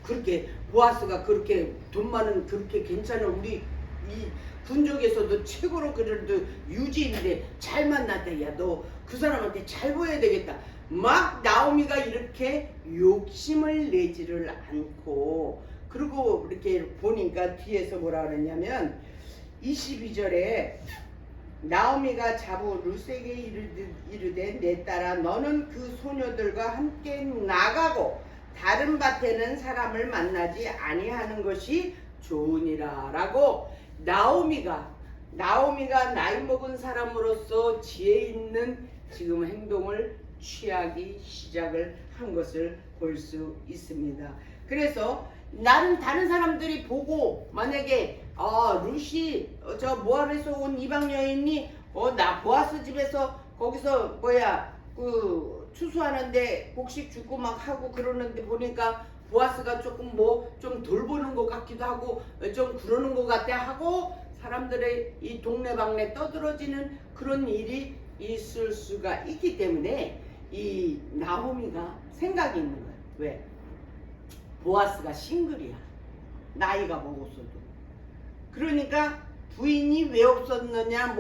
그렇게 보아스가 그렇게 돈 많은 그렇게 괜찮은 우리 이 군족에서도 최고로 그래도 유지인데 잘 만났다. 야 너 그 사람한테 잘 보여야 되겠다. 막 나오미가 이렇게 욕심을 내지를 않고 그리고 이렇게 보니까 뒤에서 뭐라 그랬냐면 22절에 나오미가 자부 룻에게 이르되 내 딸아 너는 그 소녀들과 함께 나가고 다른 밭에는 사람을 만나지 아니하는 것이 좋으니라 라고 나오미가 나이 먹은 사람으로서 지혜 있는 지금 행동을 취하기 시작을 한 것을 볼 수 있습니다. 그래서 나는 다른 사람들이 보고 만약에 룻이 저 모압에서 온 이방 여인이 나 보아스 집에서 거기서 그 추수하는데 곡식 주고 막 하고 그러는데 보니까 보아스가 조금 좀 돌보는 것 같기도 하고 좀 그러는 것 같아 하고 사람들의 이 동네방네 떠들어지는 그런 일이 있을 수가 있기 때문에 이 나오미가 생각이 있는 거예요. 왜? 보아스가 싱글이야. 나이가 먹었어도. 그러니까 부인이 왜 없었느냐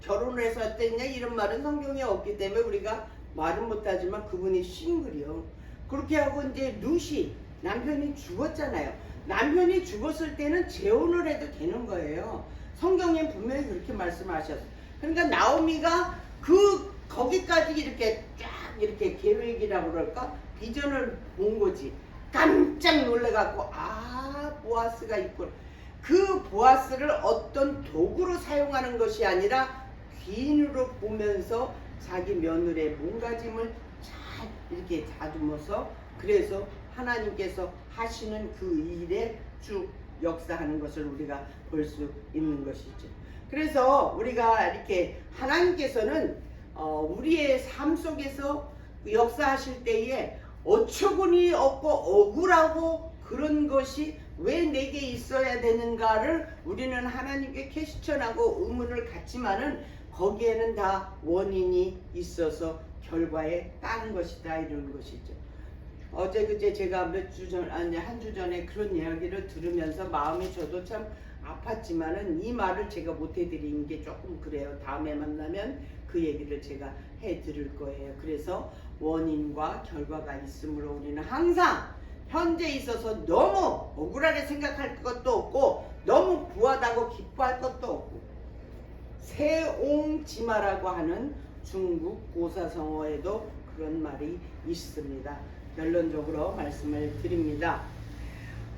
결혼을 해서 어땠냐 이런 말은 성경에 없기 때문에 우리가 말은 못하지만 그분이 싱글이요. 그렇게 하고 이제 룻이 남편이 죽었잖아요. 남편이 죽었을 때는 재혼을 해도 되는 거예요. 성경에 분명히 그렇게 말씀하셨어요. 그러니까 나오미가 거기까지 이렇게 쫙 이렇게 계획이라고 그럴까? 비전을 본 거지. 깜짝 놀래갖고 보아스가 있군. 그 보아스를 어떤 도구로 사용하는 것이 아니라 귀인으로 보면서 자기 며느리의 몸가짐을 잘 이렇게 다듬어서 그래서 하나님께서 하시는 그 일에 쭉 역사하는 것을 우리가 볼 수 있는 것이죠. 그래서 우리가 이렇게 하나님께서는 우리의 삶 속에서 역사하실 때에 어처구니 없고 억울하고 그런 것이 왜 내게 있어야 되는가를 우리는 하나님께 퀘스천하고 의문을 갖지만은 거기에는 다 원인이 있어서 결과에 따른 것이다 이런 것이죠. 어제 그제 제가 한 주 전에 그런 이야기를 들으면서 마음이 저도 참 아팠지만은 이 말을 제가 못 해드리는 게 조금 그래요. 다음에 만나면 그 얘기를 제가 해드릴 거예요. 그래서 원인과 결과가 있으므로 우리는 항상 현재 있어서 너무 억울하게 생각할 것도 없고 너무 부하다고 기뻐할 것도 없고 세옹지마라고 하는 중국 고사성어에도 그런 말이 있습니다. 결론적으로 말씀을 드립니다.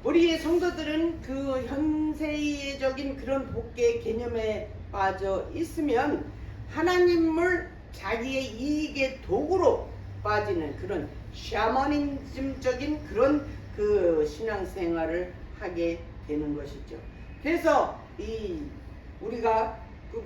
우리 성도들은 그 현세적인 그런 복의 개념에 빠져 있으면 하나님을 자기의 이익의 도구로 빠지는 그런 샤머니즘적인 그런 그 신앙생활을 하게 되는 것이죠. 그래서 우리가 그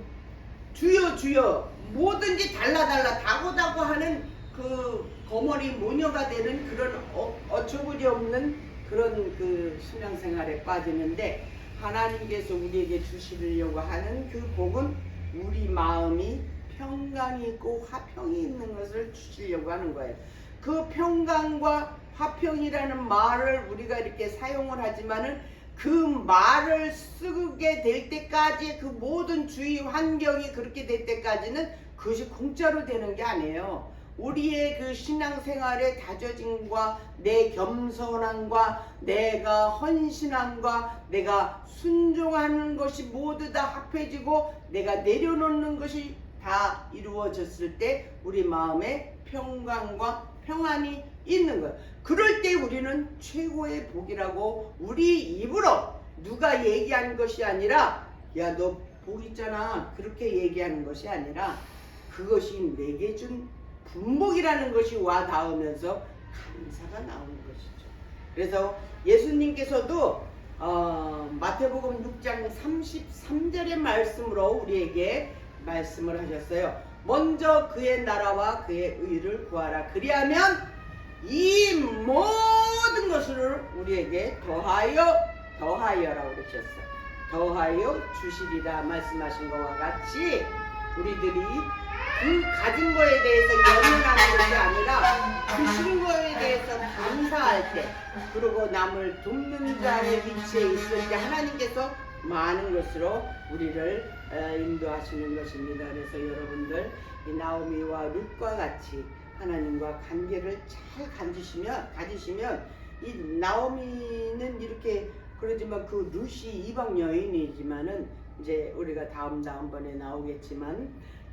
주여 주여 뭐든지 달라달라 다고다고 하는 그 거머리 모녀가 되는 그런 어처구니 없는 그런 그 신앙생활에 빠지는데 하나님께서 우리에게 주시려고 하는 그 복은 우리 마음이 평강이 있고 화평이 있는 것을 주시려고 하는 거예요. 그 평강과 화평이라는 말을 우리가 이렇게 사용을 하지만은 그 말을 쓰게 될 때까지 그 모든 주위 환경이 그렇게 될 때까지는 그것이 공짜로 되는 게 아니에요. 우리의 그 신앙생활의 다져짐과 내 겸손함과 내가 헌신함과 내가 순종하는 것이 모두 다 합해지고 내가 내려놓는 것이 다 이루어졌을 때 우리 마음에 평강과 평안이 있는 거예요. 그럴 때 우리는 최고의 복이라고 우리 입으로 누가 얘기하는 것이 아니라 야 너 복 있잖아 그렇게 얘기하는 것이 아니라 그것이 내게 준 분복이라는 것이 와 닿으면서 감사가 나오는 것이죠. 그래서 예수님께서도 마태복음 6장 33절의 말씀으로 우리에게 말씀을 하셨어요. 먼저 그의 나라와 그의 의를 구하라. 그리하면 이 모든 것을 우리에게 더하여라고 그러셨어요. 더하여 주시리라 말씀하신 것과 같이 우리들이 그 가진 거에 대해서 연연하는 것이 아니라 주신 거에 대해서 감사할 때 그리고 남을 돕는 자의 위치에 있을 때 하나님께서 많은 것으로 우리를 인도하시는 것입니다. 그래서 여러분들 이 나오미와 룻과 같이 하나님과 관계를 잘 가지시면 이 나오미는 이렇게 그러지만 그 룻이 이방 여인이지만은 이제 우리가 다음번에 나오겠지만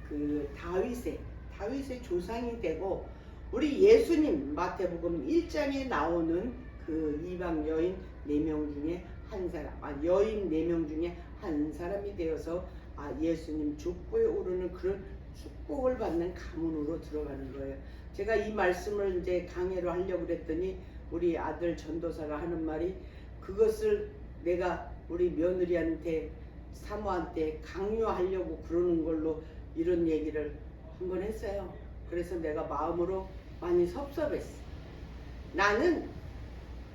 그 다윗의 조상이 되고 우리 예수님 마태복음 1장에 나오는 그 이방 여인 4명 중에 한 사람, 여인 4명 중에 한 사람이 되어서 예수님 족보에 오르는 그런 축복을 받는 가문으로 들어가는 거예요. 제가 이 말씀을 이제 강해로 하려고 그랬더니 우리 아들 전도사가 하는 말이 그것을 내가 우리 며느리한테 사모한테 강요하려고 그러는 걸로 이런 얘기를 한번 했어요. 그래서 내가 마음으로 많이 섭섭했어. 나는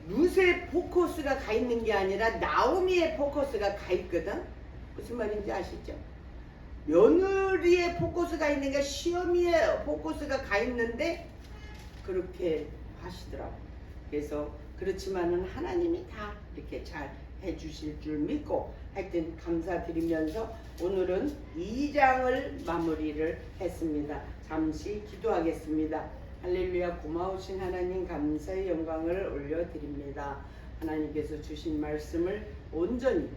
룻의 포커스가 가 있는 게 아니라 나오미의 포커스가 가 있거든. 무슨 말인지 아시죠? 며느리의 포커스가 있는 게 시어미의 포커스가 가 있는데 그렇게 하시더라고. 그래서 그렇지만은 하나님이 다 이렇게 잘 해주실 줄 믿고 하여튼 감사드리면서 오늘은 2장을 마무리를 했습니다. 잠시 기도하겠습니다. 할렐루야. 고마우신 하나님 감사의 영광을 올려드립니다. 하나님께서 주신 말씀을 온전히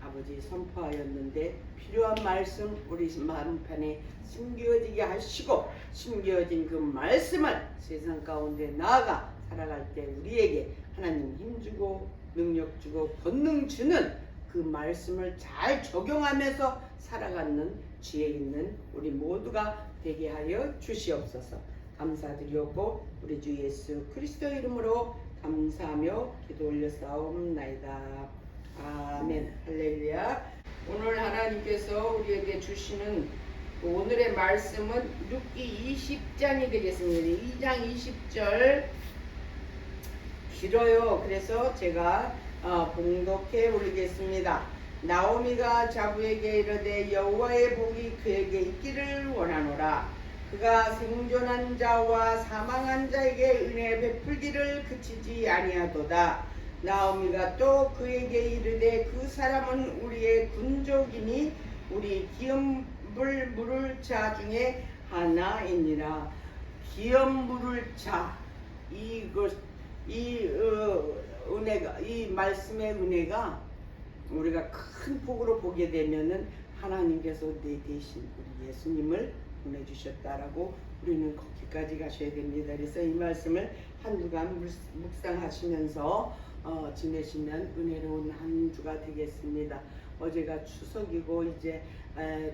아버지 선포하였는데 필요한 말씀 우리 마음판에 심겨지게 하시고 심겨진 그 말씀을 세상 가운데 나아가 살아갈 때 우리에게 하나님 힘주고 능력주고 권능주는 그 말씀을 잘 적용하면서 살아가는 지혜 있는 우리 모두가 되게 하여 주시옵소서. 감사드리옵고 우리 주 예수 그리스도 이름으로 감사하며 기도 올려싸움나이다. 아멘. 할렐루야. 오늘 하나님께서 우리에게 주시는 오늘의 말씀은 룻기 20장이 되겠습니다. 2장 20절 길어요. 그래서 제가 봉독해 올리겠습니다. 나오미가 자부에게 이르되 여호와의 복이 그에게 있기를 원하노라. 그가 생존한 자와 사망한 자에게 은혜 베풀기를 그치지 아니하도다. 나오미가 또 그에게 이르되 그 사람은 우리의 군족이니 우리 기업을 물을 자 중에 하나이니라. 기업 물을 자, 은혜가, 이 말씀의 은혜가 우리가 큰 복으로 보게 되면은 하나님께서 내 대신 우리 예수님을 보내주셨다라고 우리는 거기까지 가셔야 됩니다. 그래서 이 말씀을 한 주간 묵상하시면서 지내시면 은혜로운 한 주가 되겠습니다. 어제가 추석이고 이제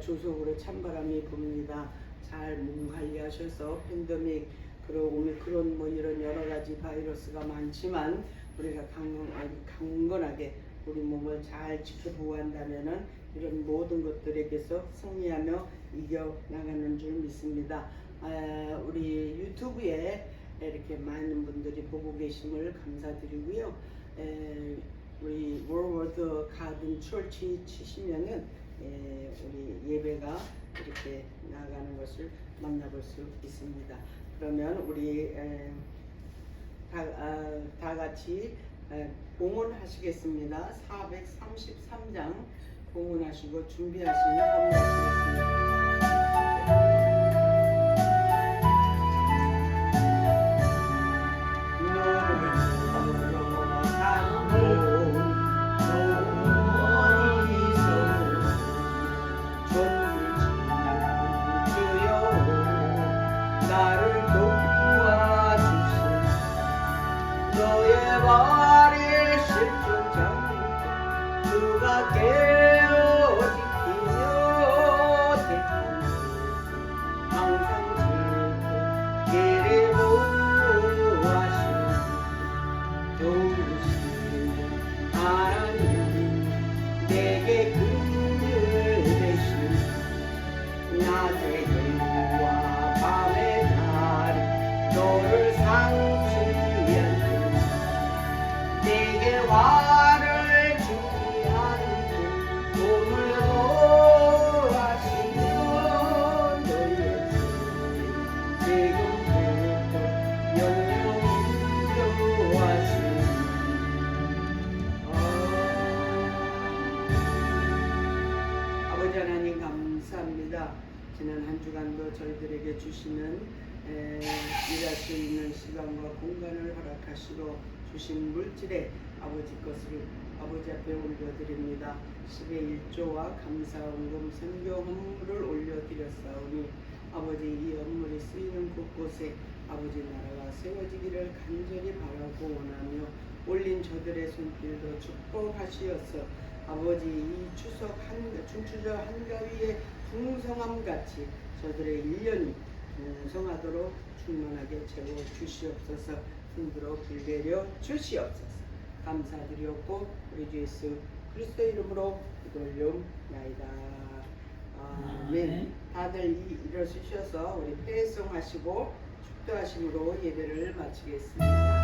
조속으로 찬바람이 붑니다. 잘 몸 관리하셔서 팬데믹 그리고 오미크론 뭐 이런 여러 가지 바이러스가 많지만 우리가 강건하게 우리 몸을 잘 지켜보호한다면은 이런 모든 것들에게서 승리하며 이겨나가는 줄 믿습니다. 우리 유튜브에 이렇게 많은 분들이 보고 계심을 감사드리고요. 우리 월워드 가든 철치 치시면은 우리 예배가 이렇게 나가는 것을 만나볼 수 있습니다. 그러면 우리 다 같이 봉헌하시겠습니다. 433장 봉헌하시고 준비하시면 봉헌하시겠습니다. 지난 한 주간도 저희들에게 주시는 일할 수 있는 시간과 공간을 허락하시고 주신 물질에 아버지 것을 아버지 앞에 올려드립니다. 10의 1조와 감사원금 선교 헌물을 올려드렸사오니 아버지 이 헌물이 쓰이는 곳곳에 아버지 나라가 세워지기를 간절히 바라고 원하며 올린 저들의 손길도 축복하시어서 아버지 이 추석 춘추절 한가위의 풍성함 같이 저들의 1년이 풍성하도록 충만하게 채워 주시옵소서. 힘들어 불배려 주시옵소서. 감사드리옵고 우리 주 예수 그리스도 이름으로 기도올려옵나이다. 아멘. 다들 일어서셔서 우리 패송하시고 축도하심으로 예배를 마치겠습니다.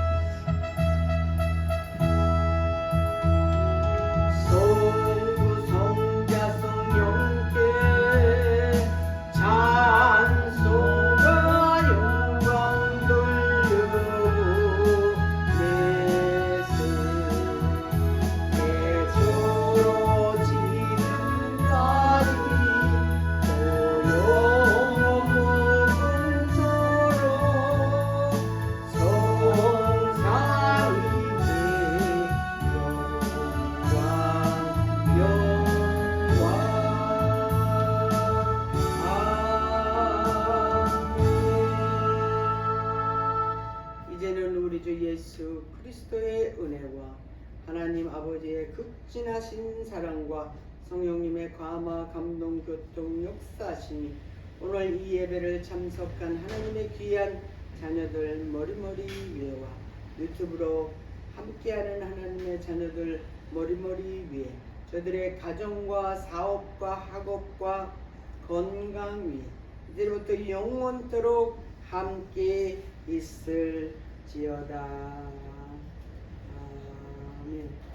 예수 그리스도의 은혜와 하나님 아버지의 극진하신 사랑과 성령님의 감화 감동 교통 역사하시니 오늘 이 예배를 참석한 하나님의 귀한 자녀들 머리머리 위에와 유튜브로 함께하는 하나님의 자녀들 머리머리 위에 저들의 가정과 사업과 학업과 건강 위에 이제부터 영원토록 함께 있을지어다. 아멘.